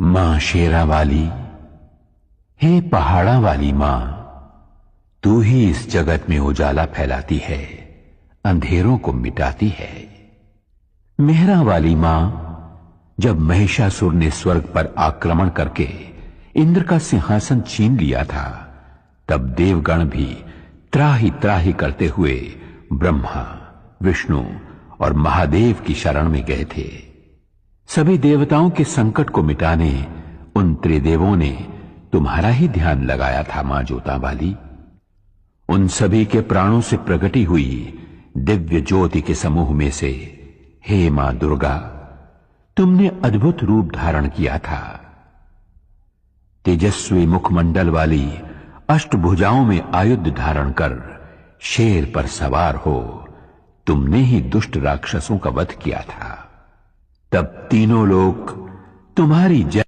मां शेरा वाली, हे पहाड़ा वाली मां, तू ही इस जगत में उजाला फैलाती है, अंधेरों को मिटाती है। मेहरा वाली मां, जब महिषासुर ने स्वर्ग पर आक्रमण करके इंद्र का सिंहासन छीन लिया था, तब देवगण भी त्राही त्राही करते हुए ब्रह्मा, विष्णु और महादेव की शरण में गए थे। सभी देवताओं के संकट को मिटाने उन त्रिदेवों ने तुम्हारा ही ध्यान लगाया था मां जोता वाली। उन सभी के प्राणों से प्रकटी हुई दिव्य ज्योति के समूह में से हे मां दुर्गा, तुमने अद्भुत रूप धारण किया था। तेजस्वी मुखमंडल वाली अष्टभुजाओं में आयुध धारण कर शेर पर सवार हो तुमने ही दुष्ट राक्षसों का वध किया था। तब तीनों लोग तुम्हारी जय